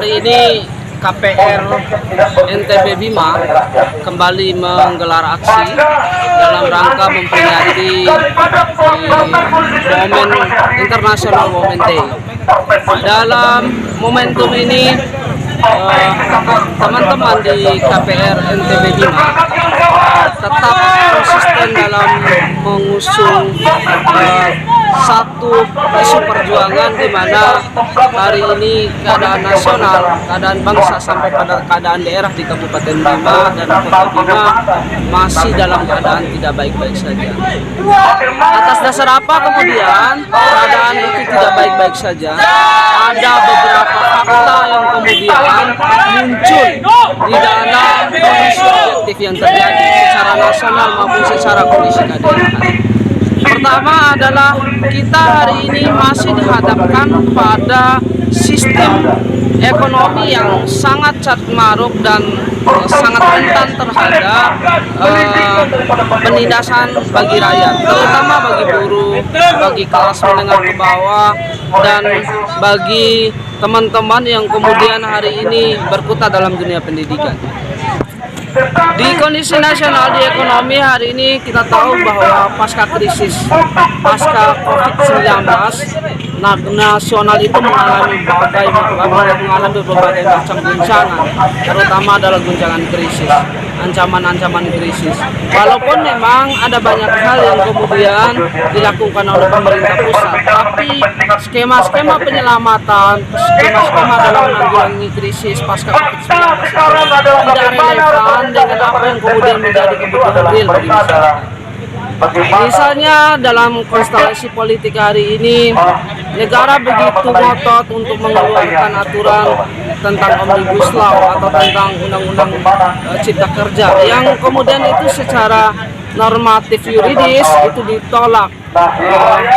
Hari ini KPR NTB Bima kembali menggelar aksi dalam rangka memperingati momen International Women Day. Dalam momentum ini, teman-teman di KPR NTB Bima tetap konsisten dalam mengusung satu isu perjuangan, di mana hari ini keadaan nasional, keadaan bangsa sampai pada keadaan daerah di Kabupaten Bima dan Kota Bima masih dalam keadaan tidak baik-baik saja. Atas dasar apa kemudian keadaan itu tidak baik-baik saja? Ada beberapa fakta yang kemudian muncul di dalam kondisi objektif yang terjadi secara nasional maupun secara kondisi kedaerahan. Pertama adalah kita hari ini masih dihadapkan pada sistem ekonomi yang sangat carut-marut dan sangat rentan terhadap penindasan bagi rakyat, terutama bagi buruh, bagi kelas menengah ke bawah, dan bagi teman-teman yang kemudian hari ini berkutat dalam dunia pendidikan. Di kondisi nasional, di ekonomi hari ini kita tahu bahwa pasca krisis, pasca COVID-19, nasional itu mengalami berbagai macam guncangan, terutama adalah guncangan krisis, ancaman-ancaman krisis. Walaupun memang ada banyak hal yang kemudian dilakukan oleh pemerintah pusat, tapi skema-skema penyelamatan, skema-skema dalam menanggulangi krisis pasca COVID-19 tidak relevan dengan apa yang kemudian menjadi kebutuhan real bagi masyarakat. Misalnya dalam konstelasi politik hari ini, negara begitu ngotot untuk mengeluarkan aturan tentang Omnibus Law atau tentang Undang-Undang Cipta Kerja yang kemudian itu secara normatif yuridis itu ditolak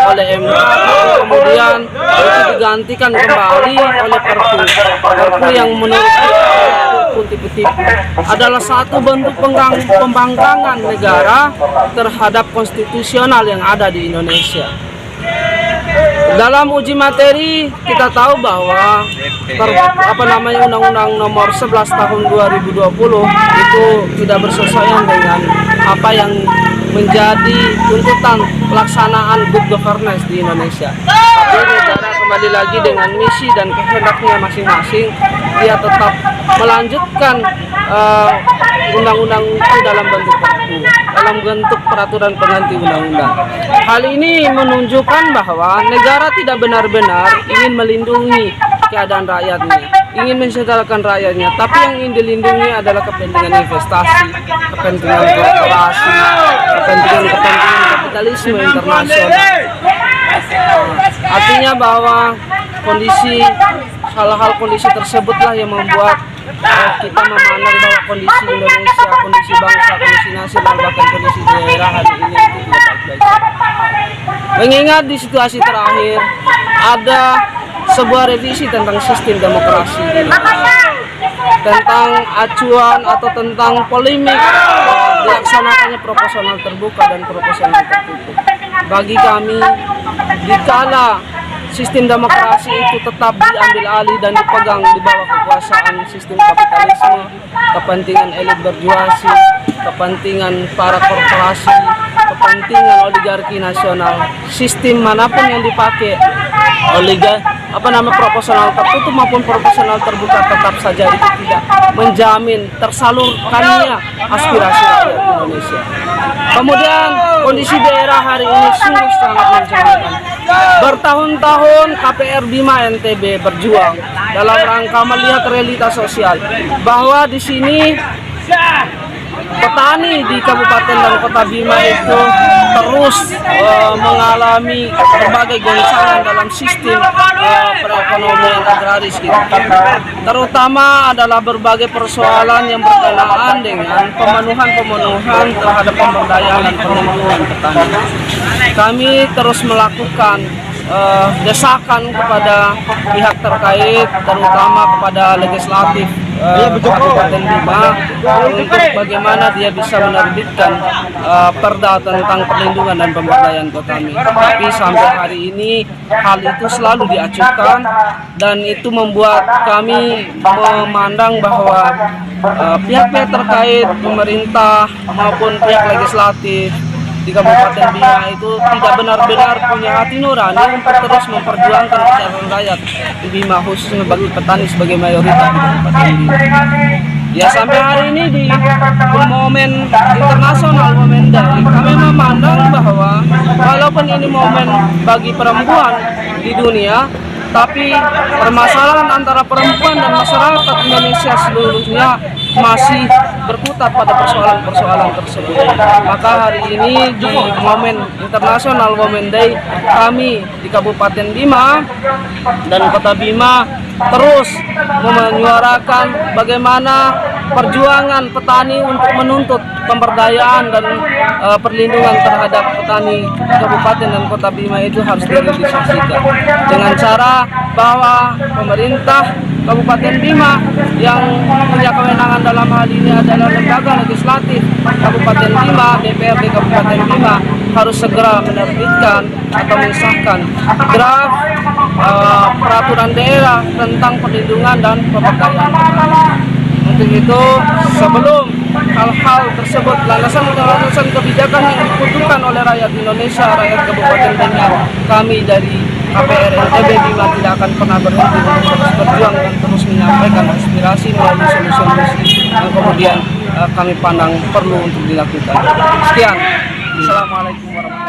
oleh MK, kemudian itu digantikan kembali oleh Perpu yang menurut tipe-tipe adalah satu bentuk pembangkangan negara terhadap konstitusional yang ada di Indonesia. Dalam uji materi kita tahu bahwa Undang-Undang Nomor 11 Tahun 2020 itu tidak bersesuaian dengan apa yang menjadi tuntutan pelaksanaan good governance di Indonesia. Tapi negara kembali lagi dengan misi dan kehendaknya masing-masing, dia tetap melanjutkan undang-undang itu dalam bentuk perpu, dalam bentuk peraturan pengganti undang-undang. Hal ini menunjukkan bahwa negara tidak benar-benar ingin melindungi keadaan rakyatnya, ingin mensejahterakan rakyatnya, tapi yang ingin dilindungi adalah kepentingan investasi, kepentingan korporasi, kepentingan kapitalisme internasional. Artinya bahwa hal-hal kondisi tersebutlah yang membuat kita memandang bahwa kondisi Indonesia, kondisi bangsa, kondisi nasional, bahkan kondisi daerah hari ini itu tidak baik-baik. Mengingat di situasi terakhir ada sebuah revisi tentang sistem demokrasi di Indonesia, tentang acuan atau tentang polemik dilaksanakannya proporsional terbuka dan proporsional tertutup. Bagi kami, dikala sistem demokrasi itu tetap diambil alih dan dipegang di bawah kekuasaan sistem kapitalisme, kepentingan elit berjuasi, kepentingan para korporasi, kepentingan oligarki nasional, sistem manapun yang dipakai, proporsional tertutup maupun proporsional terbuka, tetap saja itu tidak menjamin tersalurkannya aspirasi rakyat Indonesia. Kemudian kondisi daerah hari ini sungguh sangat mencengangkan. Bertahun-tahun KPR Bima NTB berjuang dalam rangka melihat realitas sosial bahwa di sini petani di Kabupaten dan Kota Bima itu terus mengalami berbagai goncangan dalam sistem perekonomian agraris kita. Terutama adalah berbagai persoalan yang berkenaan dengan pemenuhan terhadap pemberdayaan dan perlindungan petani. Kami terus melakukan desakan kepada pihak terkait, terutama kepada legislatif, Kabupaten Bima untuk bagaimana dia bisa menerbitkan perda tentang perlindungan dan pemberdayaan kota Bima. Tapi sampai hari ini hal itu selalu diacuhkan dan itu membuat kami memandang bahwa pihak-pihak terkait pemerintah maupun pihak legislatif di Kabupaten Bima itu tidak benar-benar punya hati nurani untuk terus memperjuangkan kesejahteraan rakyat di Bima, khususnya bagi petani sebagai mayoritas di Kabupaten Bima. Ya sampai hari ini di momen internasional, momen Day, kami memandang bahwa walaupun ini momen bagi perempuan di dunia, tapi permasalahan antara perempuan dan masyarakat Indonesia seluruhnya masih berkutat pada persoalan-persoalan tersebut. Maka hari ini di momen internasional Women Day, kami di Kabupaten Bima dan Kota Bima terus menyuarakan bagaimana perjuangan petani untuk menuntut pemberdayaan dan perlindungan terhadap petani di Kabupaten dan Kota Bima itu harus direalisasikan dengan cara bahwa pemerintah Kabupaten Bima yang punya kewenangan dalam hal ini adalah lembaga legislatif Kabupaten Bima, DPRD Kabupaten Bima, harus segera menerbitkan atau mengesahkan draft peraturan daerah tentang perlindungan dan pemberdayaan. Untuk itu, sebelum hal-hal tersebut, landasan kebijakan yang dibutuhkan oleh rakyat Indonesia, rakyat Kabupaten Bima, kami dari KPR NTB Bima tidak akan pernah berhenti untuk terus berjuang dan terus menyampaikan aspirasi melalui solusi-solusi yang kemudian kami pandang perlu untuk dilakukan. Sekian. Assalamualaikum warahmatullahi wabarakatuh.